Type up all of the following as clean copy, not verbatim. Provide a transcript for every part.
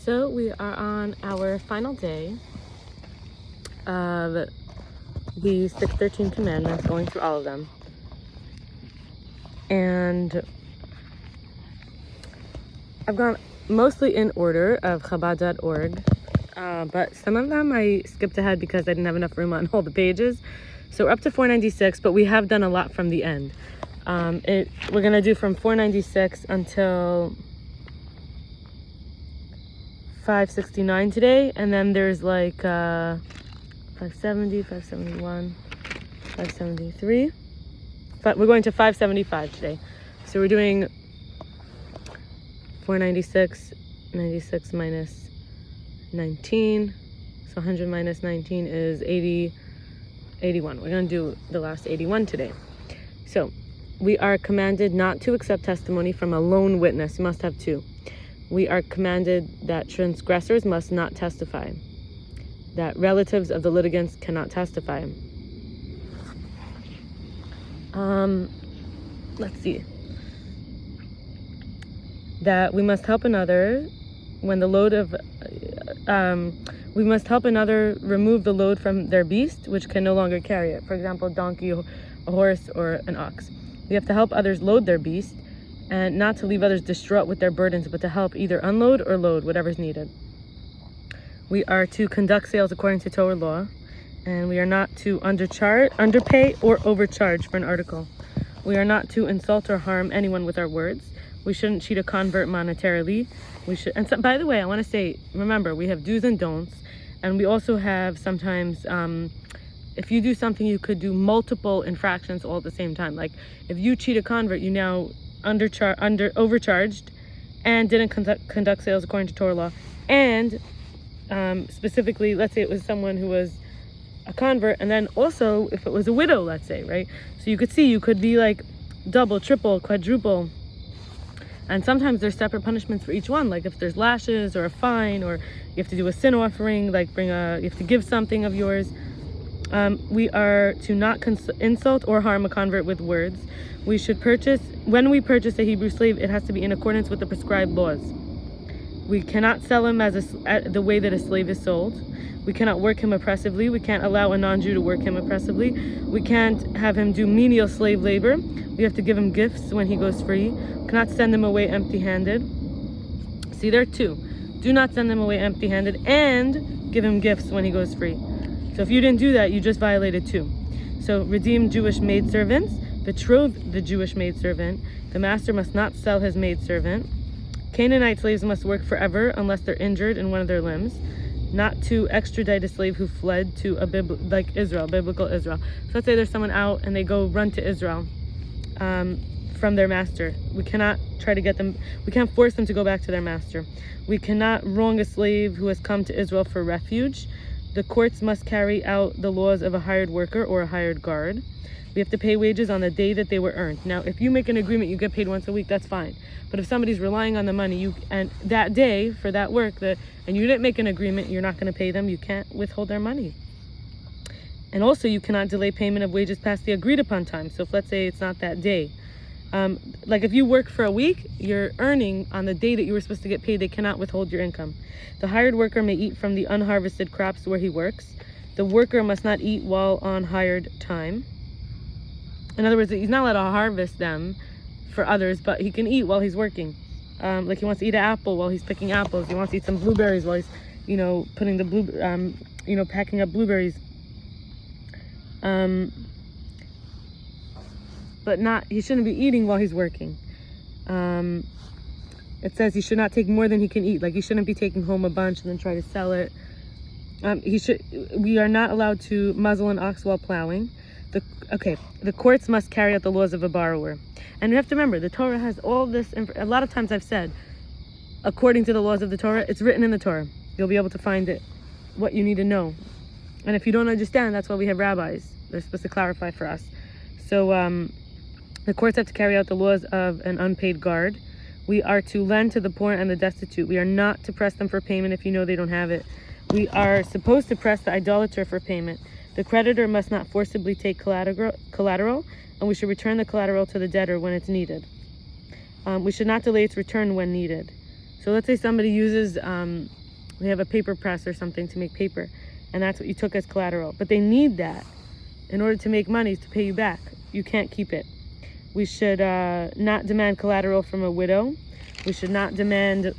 So we are on our final day of the 613 commandments, going through all of them. And I've gone mostly in order of Chabad.org, but some of them I skipped ahead because I didn't have enough room on all the pages. So we're up to 496, but we have done a lot from the end. We're going to do from 496 until 569 today, and then there's like 570, 571, 573, but we're going to 575 today. So we're doing 496, 96 minus 19, so 100 minus 19 is 81. We're going to do the last 81 today. So we are commanded not to accept testimony from a lone witness. You must have two. We are commanded that transgressors must not testify, that relatives of the litigants cannot testify. Let's see. That we must help another when the load of, we must help another remove the load from their beast, which can no longer carry it. For example, a donkey, a horse, or an ox. We have to help others load their beast, and not to leave others distraught with their burdens, but to help either unload or load, whatever's needed. We are to conduct sales according to Torah law, and we are not to underpay or overcharge for an article. We are not to insult or harm anyone with our words. We shouldn't cheat a convert monetarily. And so, by the way, I want to say, remember, we have do's and don'ts, and we also have sometimes, if you do something, you could do multiple infractions all at the same time. Like if you cheat a convert, you now overcharged and didn't conduct sales according to Torah law. And specifically, let's say it was someone who was a convert, and then also if it was a widow, let's say, right? So you could be like double, triple, quadruple. And sometimes there's separate punishments for each one. Like if there's lashes or a fine, or you have to do a sin offering, like you have to give something of yours. We are to not insult or harm a convert with words. We should when we purchase a Hebrew slave, it has to be in accordance with the prescribed laws. We cannot sell him the way that a slave is sold. We cannot work him oppressively. We can't allow a non-Jew to work him oppressively. We can't have him do menial slave labor. We have to give him gifts when he goes free. We cannot send him away empty-handed. See, there are two. Do not send him away empty-handed, and give him gifts when he goes free. So if you didn't do that, you just violated two. So redeem Jewish maidservants, betroth the Jewish maidservant. The master must not sell his maidservant. Canaanite slaves must work forever unless they're injured in one of their limbs. Not to extradite a slave who fled to biblical Israel. So let's say there's someone out and they go run to Israel from their master. We cannot try to get them, we can't force them to go back to their master. We cannot wrong a slave who has come to Israel for refuge. The courts must carry out the laws of a hired worker or a hired guard. We have to pay wages on the day that they were earned. Now, if you make an agreement, you get paid once a week, that's fine. But if somebody's relying on the money, and that day for that work, and you didn't make an agreement, you're not going to pay them, you can't withhold their money. And also, you cannot delay payment of wages past the agreed upon time. So if, let's say, it's not that day. Like if you work for a week, you're earning on the day that you were supposed to get paid, they cannot withhold your income. The hired worker may eat from the unharvested crops where he works. The worker must not eat while on hired time. In other words, he's not allowed to harvest them for others, but he can eat while he's working. Like he wants to eat an apple while he's picking apples. He wants to eat some blueberries while he's, putting the packing up blueberries. But he shouldn't be eating while he's working. It says he should not take more than he can eat. Like he shouldn't be taking home a bunch and then try to sell it. We are not allowed to muzzle an ox while plowing. The courts must carry out the laws of a borrower. And you have to remember, the Torah has all this. A lot of times I've said, according to the laws of the Torah, it's written in the Torah. You'll be able to find it, what you need to know. And if you don't understand, that's why we have rabbis. They're supposed to clarify for us. So the courts have to carry out the laws of an unpaid guard. We are to lend to the poor and the destitute. We are not to press them for payment if you know they don't have it. We are supposed to press the idolater for payment. The creditor must not forcibly take collateral, and we should return the collateral to the debtor when it's needed. We should not delay its return when needed. So let's say somebody uses, they have a paper press or something to make paper, and that's what you took as collateral. But they need that in order to make money to pay you back. You can't keep it. We should not demand collateral from a widow. We should not demand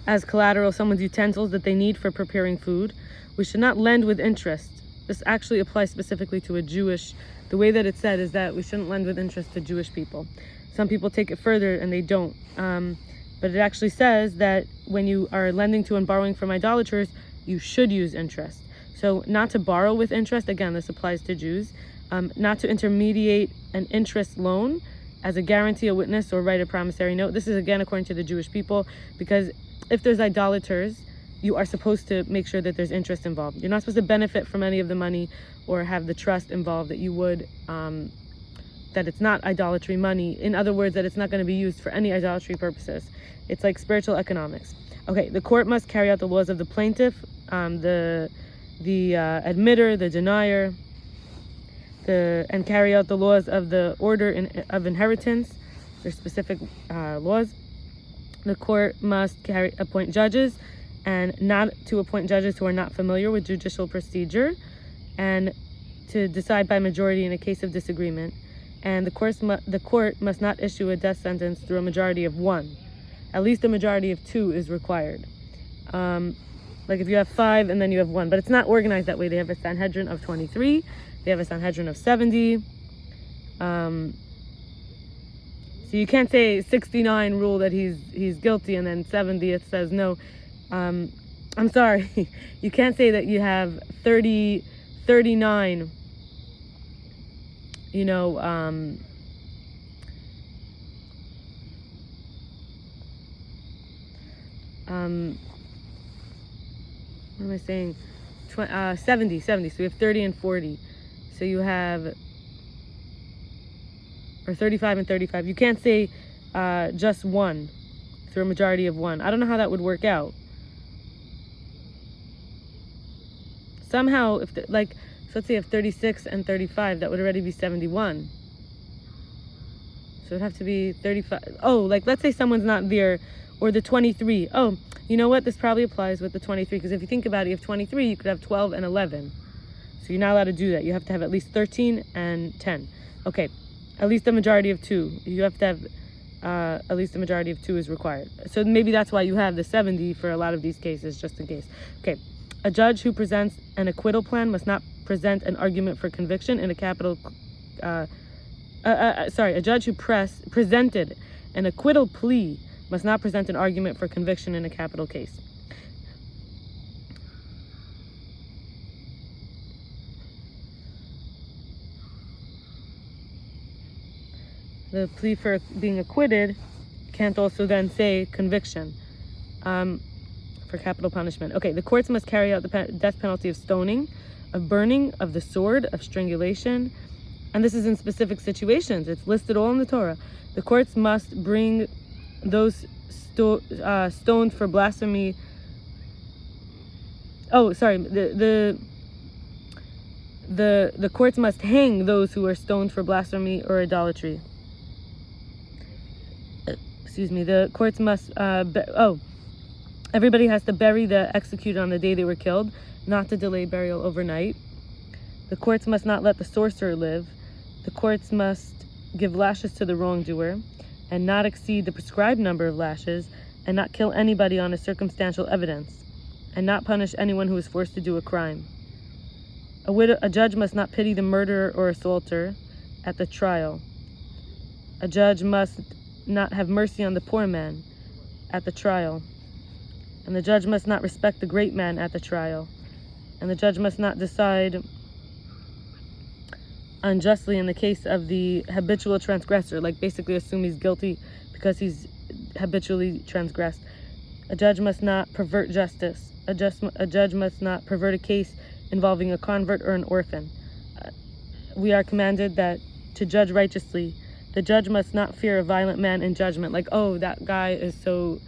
as collateral someone's utensils that they need for preparing food. We should not lend with interest. This actually applies specifically to a Jewish, the way that it's said is that we shouldn't lend with interest to Jewish people. Some people take it further and they don't. But it actually says that when you are lending to and borrowing from idolaters, you should use interest. So not to borrow with interest, again, this applies to Jews. Not to intermediate an interest loan as a guarantee, a witness, or write a promissory note. This is again according to the Jewish people, because if there's idolaters, you are supposed to make sure that there's interest involved. You're not supposed to benefit from any of the money or have the trust involved that you would, that it's not idolatry money. In other words, that it's not going to be used for any idolatry purposes. It's like spiritual economics. Okay, the court must carry out the laws of the plaintiff, the admitter, the denier, and carry out the laws of the order of inheritance. There's specific laws. The court must appoint judges, and not to appoint judges who are not familiar with judicial procedure, and to decide by majority in a case of disagreement. And the court must not issue a death sentence through a majority of 1. At least a majority of 2 is required. Like if you have 5 and then you have 1, but it's not organized that way. They have a Sanhedrin of 23. They have a Sanhedrin of 70. So you can't say 69 rule that he's guilty and then 70th says no. I'm sorry. You can't say that you have 39, you know, what am I saying? 70. So you have 30 and 40. So you have, or 35 and 35. You can't say just 1 through a majority of 1. I don't know how that would work out. Somehow, so let's say if 36 and 35, that would already be 71. So it'd have to be 35. Oh, like let's say someone's not there, or the 23. Oh, you know what? This probably applies with the 23, because if you think about it, you have 23, you could have 12 and 11. So you're not allowed to do that. You have to have at least 13 and 10. Okay, at least a majority of 2. You have to have at least a majority of 2 is required. So maybe that's why you have the 70 for a lot of these cases, just in case. Okay, a judge who presents an acquittal plan must not present an argument for conviction in a capital. A judge who presented an acquittal plea must not present an argument for conviction in a capital case. The plea for being acquitted can't also then say conviction for capital punishment. Okay, the courts must carry out the death penalty of stoning, of burning, of the sword, of strangulation. And this is in specific situations. It's listed all in the Torah. The courts must bring those stoned for blasphemy. Oh, sorry. The courts must hang those who are stoned for blasphemy or idolatry. Excuse me. The courts must. Everybody has to bury the executed on the day they were killed, not to delay burial overnight. The courts must not let the sorcerer live. The courts must give lashes to the wrongdoer, and not exceed the prescribed number of lashes, and not kill anybody on a circumstantial evidence, and not punish anyone who is forced to do a crime. A judge must not pity the murderer or assaulter at the trial. A judge must not have mercy on the poor man at the trial. And the judge must not respect the great man at the trial. And the judge must not decide unjustly in the case of the habitual transgressor, like basically assume he's guilty because he's habitually transgressed. A judge must not pervert justice. A judge must not pervert a case involving a convert or an orphan. We are commanded that to judge righteously. The judge must not fear a violent man in judgment, like, oh, that guy is so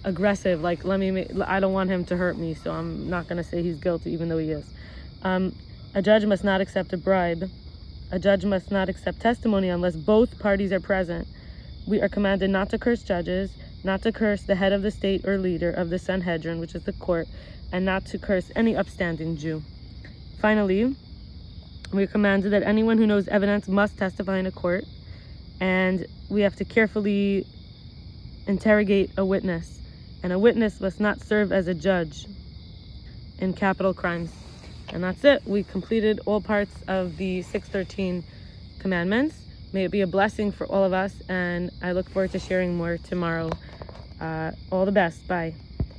aggressive, like I don't want him to hurt me, so I'm not going to say he's guilty even though he is. A judge must not accept a bribe A judge must not accept testimony unless both parties are present. We are commanded not to curse judges, not to curse the head of the state or leader of the Sanhedrin, which is the court, and not to curse any upstanding Jew. Finally, we are commanded that anyone who knows evidence must testify in a court, and we have to carefully interrogate a witness, and a witness must not serve as a judge in capital crimes. And that's it. We completed all parts of the 613 commandments. May it be a blessing for all of us, and I look forward to sharing more tomorrow. All the best. Bye.